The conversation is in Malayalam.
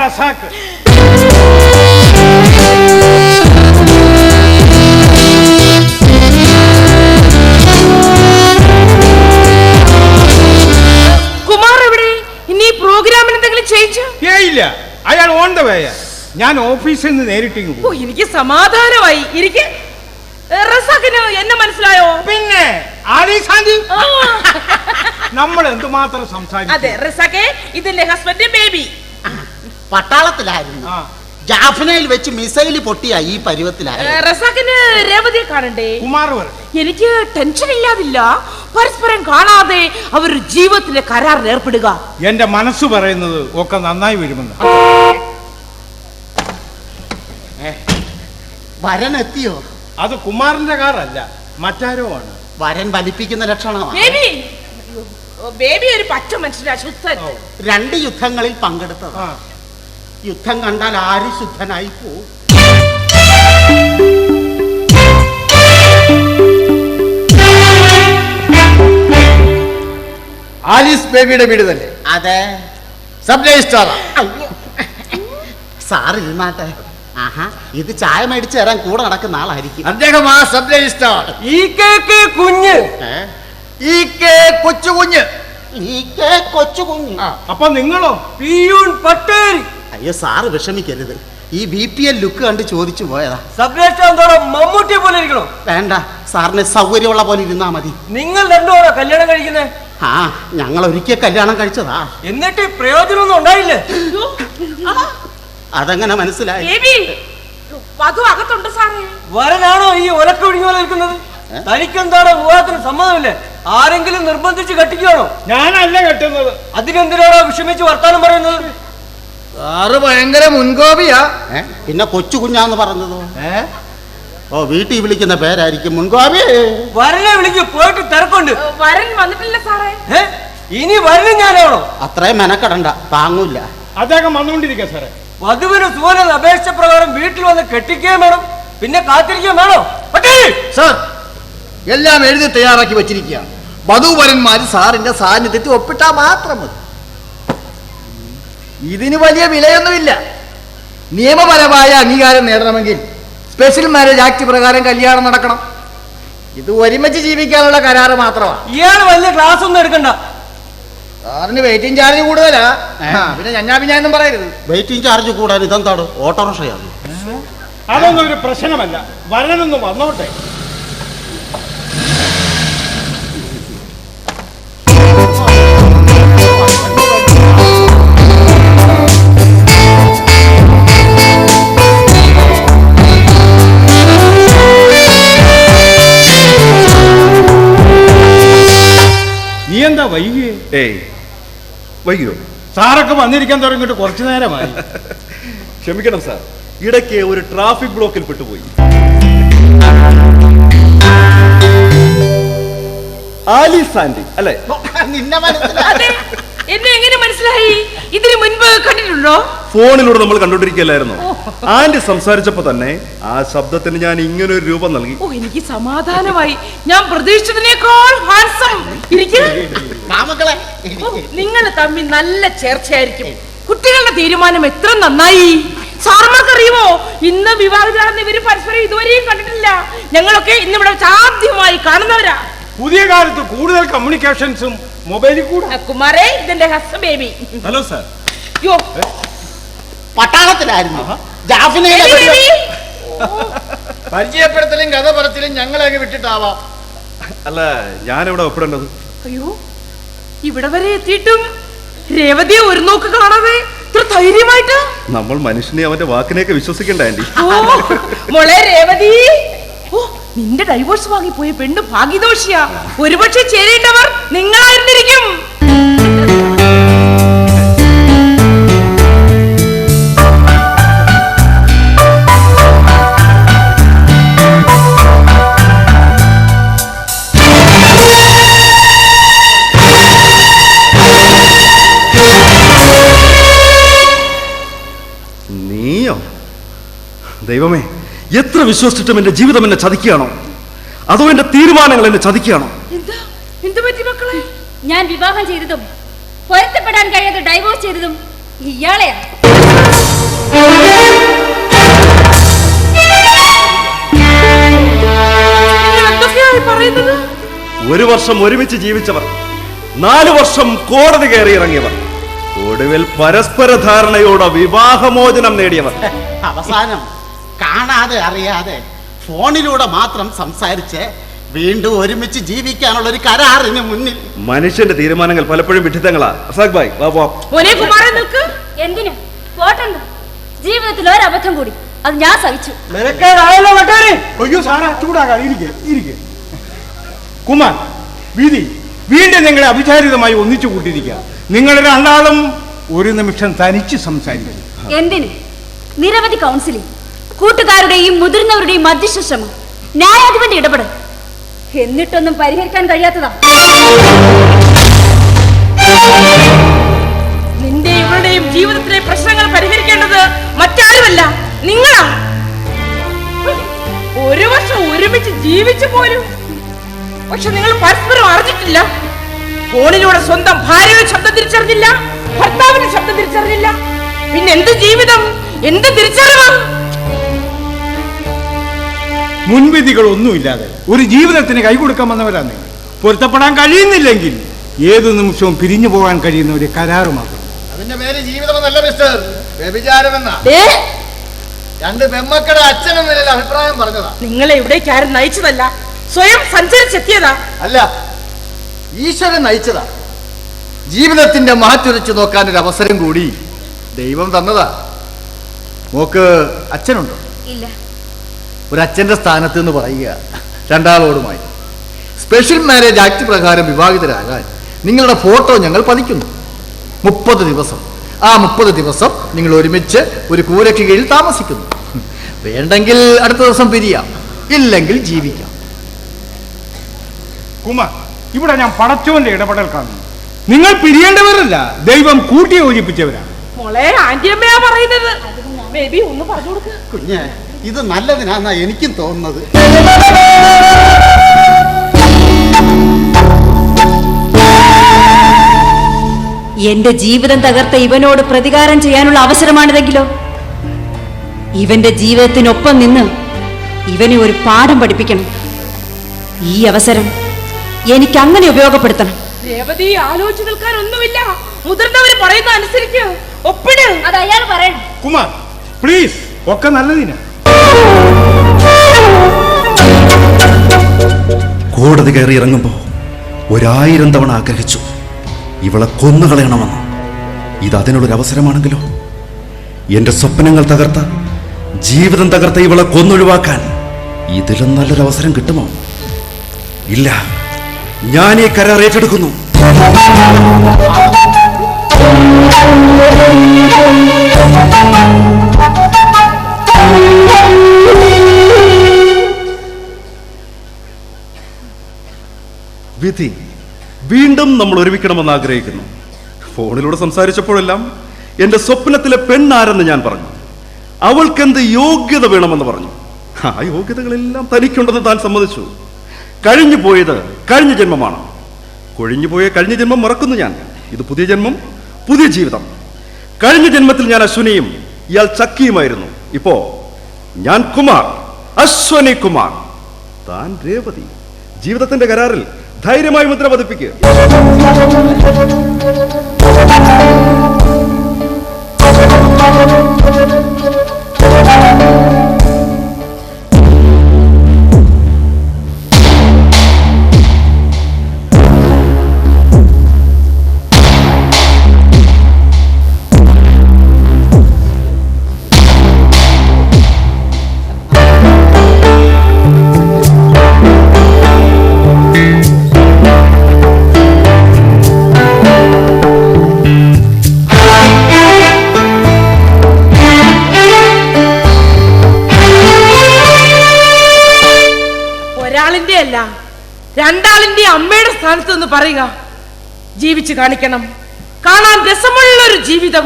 റസാക്ക്. കുമാർ എവിടെ? ഇനി പ്രോഗ്രാമിന് എന്തെങ്കിലും ചേഞ്ച്? ഇല്ല, അയാൾ ഓൺ ദ വേ. ഞാൻ ഓഫീസിൽ നിന്ന് നേരിട്ട് പോകും. എനിക്ക് സമാധാനമായി. ഇരിക്കെ. റസാക്കിന് എന്നെ മനസ്സിലായോ? പിന്നെ നമ്മൾ എന്തുമാത്രം സംസാരിക്കും. അതെ റസാക്കെ, ഇതിന്റെ ഹസ്ബൻഡ് ബേബി. പട്ടാളത്തിലായിരുന്നു. ജാഫ്നയിൽ വെച്ച് മിസൈല് പൊട്ടിയ ഈ പരുവത്തിലായിരുന്നു. റസാക്കിന് രേവതിയെ കാണണ്ടേ? കുമാർ എനിക്ക് ടെൻഷൻ ഇല്ലാതില്ല. പരസ്പരം കാണാതെ അവർ ജീവിതത്തിലെ കരാറിൽ ഏർപ്പെടുക. എന്റെ മനസ്സ് പറയുന്നത് ഒക്കെ നന്നായി വരുമെന്ന്. വരൻ എത്തിയോ? അത് കുമാറിന്റെ കാറല്ല, മറ്റാരോ ആണ്. വരൻ വലിപ്പിക്കുന്ന ലക്ഷണമാണ്. ബേബി ഒരു പച്ച മനുഷ്യനാ, ശുദ്ധൻ. 2 യുദ്ധങ്ങളിൽ പങ്കെടുത്തത്. യുദ്ധം കണ്ടാൽ ആര് ശുദ്ധനായി പോവും. ആലീസ് ബേബിയുടെ വീട് തന്നെ? അതെ. സബ് രജിസ്ട്രാർ സാർ ഇരുന്നാട്ടെ. ആഹാ, ഇത് ചായ മേടിച്ചു തരാൻ കൂടെ നടക്കുന്ന ആളായിരിക്കും. അദ്ദേഹം ആ സബ് രജിസ്ട്രാർ. കുഞ്ഞ് കൊച്ചു കുഞ്ഞ്. അപ്പൊ നിങ്ങളോ? പിയൂൺ പട്ടേൽ. അയ്യോ സാറ് വിഷമിക്കരുത്. ഈ BPL ലുക്ക് കണ്ട് ചോദിച്ചു പോയതാ. സബ് രജിസ്ട്രാർ മമ്മൂട്ടിയെ പോലെ ഇരിക്കണോ? വേണ്ട, സാറിന് സൗകര്യമുള്ള പോലെ ഇരുന്നാ മതി. നിങ്ങൾ രണ്ടുപേരോ കല്യാണം കഴിക്കുന്നേ? ആ, ഞങ്ങൾ ഒരിക്കൽ കല്യാണം കഴിച്ചതാ. എന്നിട്ട് പ്രയോജനമൊന്നും ഉണ്ടായില്ലേ? അതെങ്ങനെ മനസ്സിലായി? വരനാണോ ഈ ഒലക്കൊഴിഞ്ഞ പോലെ നിൽക്കുന്നത്? തനിക്കെന്താണോ വിവാഹത്തിന് സമ്മതമില്ലേ? ആരെങ്കിലും നിർബന്ധിച്ച് കെട്ടിക്കുകയാണോ? ഞാനല്ല കെട്ടുന്നത്. അതിനെന്തിനാണോ വിഷമിച്ച് വർത്താനം പറയുന്നത്? സാറ് ഭയങ്കര മുൻകോപിയാ. പിന്നെ കൊച്ചു കുഞ്ഞാന്ന് പറഞ്ഞതോ? ഓ, വീട്ടിൽ വിളിക്കുന്ന പേരായിരിക്കും മുൻകോപി. വരനെ വിളിക്ക്, പോയിട്ട് തിരക്കുണ്ട്. വരൻ വന്നിട്ടില്ല സാറേ. ഇനി വരനും ഞാനാണോ? അത്രയും മെനക്കെടണ്ട, താങ്ങൂല്ല. അദ്ദേഹം വന്നുകൊണ്ടിരിക്കുക സാറേ. വധുവിന് സുവന അപേക്ഷ പ്രകാരം വീട്ടിൽ വന്ന് കെട്ടിക്കുകയും വേണം, പിന്നെ കാത്തിരിക്കുകയും വേണോ? സാർ, എല്ലാം എഴുതി തയ്യാറാക്കി വെച്ചിരിക്കുകയാണ്. വധൂവരന്മാര് സാറിന്റെ സാന്നിധ്യത്തിൽ ഒപ്പിട്ടാ മാത്രം മതി. ഇതിന് വലിയ വിലയൊന്നുമില്ല. നിയമപരമായ അംഗീകാരം നേടണമെങ്കിൽ സ്പെഷ്യൽ മാരേജ് ആക്ട് പ്രകാരം കല്യാണം നടക്കണം. ഇത് ഒരുമിച്ച് ജീവിക്കാനുള്ള കരാറ് മാത്രമാണ്. ഇയാള് വലിയ ക്ലാസ് ഒന്നും എടുക്കണ്ട. സാറിന് വെയിറ്റിംഗ് ചാർജ് കൂടുതലാ. പിന്നെ ഞാനും പറയരുത്. വെയിറ്റിംഗ് ചാർജ് കൂടാൻ ഇതെന്താണ്? ഓട്ടോറിക്ഷയാണ്. അതൊന്നും ഒരു പ്രശ്നമല്ല. വരനൊന്ന് വന്നോട്ടെ. നീ എന്താ വൈകിയേ? വൈകിയോ? സാറൊക്കെ വന്നിരിക്കാൻ തുടങ്ങിയിട്ട് കുറച്ചു നേരമായി. ക്ഷമിക്കണം സാർ, ഇടയ്ക്ക് ഒരു ട്രാഫിക് ബ്ലോക്കിൽ പെട്ടുപോയി. ആലീസ് ആന്റി അല്ലേ? നിന്നെ മനസ്സിലായി? എന്നെ എങ്ങനെ മനസ്സിലായി? ഇതിനു മുൻപ് കണ്ടിട്ടുണ്ടോ? ഫോണിലൂടെ നമ്മൾ കണ്ടോണ്ടിരിക്കല്ലായിരുന്നു. ആന്റി സംസാരിച്ചപ്പോ തന്നെ ആ ശബ്ദത്തിന് ഞാൻ ഇങ്ങനെ ഒരു രൂപം നൽകി. ഓ, എനിക്ക് സമാധാനമായി. ഞാൻ പ്രതീക്ഷിച്ചതിനേക്കാൾ ഹാൻസം. നിങ്ങൾ തമ്മിൽ നല്ല ചേർച്ചയായിരിക്കും. കുട്ടികളുടെ തീരുമാനം എത്ര നന്നായി. സാർമാർക്കറിയുമോ, ഇന്ന് വിവാഹിതരാണെന്ന് ഇവര് പരസ്പരം ഇതുവരെയും കണ്ടിട്ടില്ല. ഞങ്ങളൊക്കെ ഇന്നിവിടെ ആദ്യമായി കാണുന്നവരാ. പുതിയ കാലത്ത് കൂടുതൽ കമ്മ്യൂണിക്കേഷൻസും മൊബൈലിൽ കൂടെ. കുമാരേ, ഇതിന്റെ ഹസ്ബൻഡ് ബേബി. Hello sir. യോ, പട്ടാളത്തിലായിരുന്നു. പരിചയപ്പെടുത്തലും കഥ പറച്ചിലും ഞങ്ങളെ വിട്ടിട്ടാവാം. അല്ല, ഞാനിവിടെ ഒപ്പിടേണ്ടത്. അയ്യോ, ഇവിടെ വരെ എത്തിയിട്ടും രേവതിയെ ഒരു നോക്ക് കാണാതെ ഇത്ര ധൈര്യമായിട്ട്. നമ്മൾ മനുഷ്യനെ അവന്റെ വാക്കിനെയൊക്കെ വിശ്വസിക്കണ്ട ആന്റി. മോളെ രേവതി, ഓ, നിന്റെ ഡൈവോഴ്സ് വാങ്ങിപ്പോയ പെണ്ണ് ഭാഗ്യദോഷിയാ. ഒരുപക്ഷെ ചേരേണ്ടവർ നിങ്ങളായിരുന്നിരിക്കും. നീയോ? ദൈവമേ, എത്ര വിശ്വസിച്ചിട്ടും എന്റെ ജീവിതം എന്നെ ചതിക്കുകയാണോ? അതോ എന്റെ തീരുമാനങ്ങൾ എന്നെ ചതിക്കുകയാണോ? ഞാൻ വിവാഹം ചെയ്തതും പൊരുത്തപ്പെടാൻ കഴിയാതെ ഡൈവോഴ്സ് ചെയ്തതും ഇയാളെയാണ്. പറയുന്നത്? 1 വർഷം ഒരുമിച്ച് ജീവിച്ചവർ, 4 വർഷം കോടതി കയറി ഇറങ്ങിയവർ, ഒടുവിൽ പരസ്പര ധാരണയോടെ വിവാഹമോചനം നേടിയവർ. അവസാനം കാണാതെ അറിയാതെ ഫോണിലൂടെ മാത്രം സംസാരിച്ച് വീണ്ടും ഒരുമിച്ച് ജീവിക്കാനുള്ള ഒരു കരാറിന് മുന്നിൽ. മനുഷ്യന്റെ തീരുമാനങ്ങൾ പലപ്പോഴും വിഡിത്തങ്ങളാ. അസാഖ് ഭായ് വാ പോ. മോനെ കുമാരൻ നിൽക്ക്. എന്തിനു പോട്ടണ്ട, ജീവിതത്തിൽ ഒരബദ്ധം കൂടി, അത് ഞാൻ സഹിച്ചു. അയ്യോ സാറാ, ചൂടാകാ, ഇരിക്കെ. കുമാർ, വീതി വീണ്ടും നിങ്ങളെ അവിചാരിതമായി ഒന്നിച്ചു കൂട്ടിയിരിക്കുക. നിങ്ങൾ രണ്ടാളും ഒരു നിമിഷം തനിച്ച് സംസാരിക്കും. എന്തിന്? നിരവധി കൗൺസിലിംഗ്, കൂട്ടുകാരുടെയും മുതിർന്നവരുടെയും മധ്യസ്ഥ ശ്രമം, ന്യായാധിപന്റെ ഇടപെടൽ, എന്നിട്ടൊന്നും പരിഹരിക്കാൻ കഴിയാത്തതാ. നിന്റെ ഇവരുടെയും ജീവിതത്തിലെ പ്രശ്നങ്ങൾ പരിഹരിക്കേണ്ടത് മറ്റാരുമല്ല, നിങ്ങളാ. 1 വർഷം ഒരുമിച്ച് ജീവിച്ചു പോലും, പക്ഷെ നിങ്ങൾ പരസ്പരം അറിഞ്ഞിട്ടില്ല. ഫോണിലൂടെ സ്വന്തം ഭാര്യയുടെ ശബ്ദം തിരിച്ചറിഞ്ഞില്ല, ഭർത്താവിന്റെ ശബ്ദം തിരിച്ചറിഞ്ഞില്ല. പിന്നെ എന്ത് ജീവിതം, എന്ത് തിരിച്ചറിവ്? മുൻവിധികളൊന്നുമില്ലാതെ ഒരു ജീവിതത്തിന് കൈകൊടുക്കാൻ വന്നവരാണ് നിങ്ങൾ. പൊരുത്തപ്പെടാൻ കഴിയുന്നില്ലെങ്കിൽ ഏതു നിമിഷവും പിരിഞ്ഞു പോകാൻ കഴിയുന്ന ഒരു കരാറ് മാത്രം. അതിന്റെ പേര് ജീവിതമെന്നല്ല മിസ്റ്റർ, വ്യഭിചാരമെന്നാ. 2 പെമ്മക്കളുടെ അച്ഛനെന്ന നിലയിൽ അഭിപ്രായം പറഞ്ഞതാ. നിങ്ങളെ ഇവിടേക്ക് ആരും നയിച്ചതല്ല, സ്വയം സഞ്ചരിച്ചെത്തിയതാ. അല്ല, ഈശ്വരൻ നയിച്ചതാ. ജീവിതത്തിന്റെ മാറ്റുരച്ചു നോക്കാൻ ഒരു അവസരം കൂടി ദൈവം തന്നതാ. മോക്ക് അച്ഛനുണ്ടോ? ഇല്ല. ഒരു അച്ഛന്റെ സ്ഥാനത്ത് എന്ന് പറയുക രണ്ടാളോടുമായി. സ്പെഷ്യൽ മാരേജ് ആക്ട് പ്രകാരം വിവാഹിതരാകാൻ നിങ്ങളുടെ ഫോട്ടോ ഞങ്ങൾ പതിക്കുന്നു. 30 ദിവസം. ആ 30 ദിവസം നിങ്ങൾ ഒരുമിച്ച് ഒരു കൂരയ്ക്ക് കീഴിൽ താമസിക്കുന്നു. വേണ്ടെങ്കിൽ അടുത്ത ദിവസം പിരിയാം, ഇല്ലെങ്കിൽ ജീവിക്കാം. കുമാർ, ഇവിടെ ഞാൻ പടച്ചോന്റെ ഇടപെടൽ കാണുന്നു. നിങ്ങൾ പിരിയേണ്ടവരല്ല, ദൈവം കൂട്ടി യോജിപ്പിച്ചവരാണ്. മോളെ, ആന്റിയമ്മയാ പറയുന്നത്. ബേബി ഒന്ന് പറഞ്ഞു കൊടുക്ക്. കുഞ്ഞ്, ഇത് നല്ലതിനാന്നാ എനിക്കും തോന്നുന്നത്. എന്റെ ജീവിതം തകർത്ത ഇവനോട് പ്രതികാരം ചെയ്യാനുള്ള അവസരമാണിതെങ്കിലോ? ഇവന്റെ ജീവിതത്തിനൊപ്പം നിന്ന് ഇവനെ ഒരു പാഠം പഠിപ്പിക്കണം. ഈ അവസരം എനിക്ക് അങ്ങനെ ഉപയോഗപ്പെടുത്തണം. രേവതി, ആലോചിച്ച് നിൽക്കാനൊന്നുമില്ല. മുതിർന്നവര് പറയുന്ന അനുസരിച്ച് ഒപ്പിട്. അത് അയാൾ പറയണം. കുമാർ പ്ലീസ്, ഒക്കെ നല്ലതിനാ. കോടതി കയറി ഇറങ്ങുമ്പോ 1000 തവണ ആഗ്രഹിച്ചു ഇവളെ കൊന്നുകളയണമെന്ന്. ഇത് അതിനുള്ളൊരു അവസരമാണെങ്കിലോ? എന്റെ സ്വപ്നങ്ങൾ തകർത്ത, ജീവിതം തകർത്ത ഇവളെ കൊന്നൊഴിവാക്കാൻ ഇതിലും നല്ലൊരു അവസരം കിട്ടുമോ? ഇല്ല, ഞാൻ ഈ കരാർ ഏറ്റെടുക്കുന്നു. വിധി വീണ്ടും നമ്മൾ ഒരുമിക്കണമെന്ന് ആഗ്രഹിക്കുന്നു. ഫോണിലൂടെ സംസാരിച്ചപ്പോഴെല്ലാം എന്റെ സ്വപ്നത്തിലെ പെണ്ണാരെന്ന് ഞാൻ പറഞ്ഞു. അവൾക്കെന്ത് യോഗ്യത വേണമെന്ന് പറഞ്ഞു. ആ യോഗ്യതകളെല്ലാം തനിക്കുണ്ടെന്ന് താൻ സമ്മതിച്ചു. കഴിഞ്ഞു പോയത് കഴിഞ്ഞ ജന്മമാണ്. കൊഴിഞ്ഞുപോയ കഴിഞ്ഞ ജന്മം മറക്കുന്നു ഞാൻ. ഇത് പുതിയ ജന്മം, പുതിയ ജീവിതം. കഴിഞ്ഞ ജന്മത്തിൽ ഞാൻ അശ്വനിയും ഇയാൾ ചക്കിയുമായിരുന്നു. ഇപ്പോ ഞാൻ കുമാർ, അശ്വനി കുമാർ, താൻ രേവതി. ജീവിതത്തിന്റെ കരാറിൽ ധൈര്യമായി മുദ്ര പതിപ്പിക്കുക. രണ്ടാളിന്റെ അമ്മയുടെ സ്ഥാനത്ത് നിന്ന് പറയുക. ജീവിച്ചു കാണിക്കണം, കാണാൻ രസമുള്ള ഒരു ജീവിതം.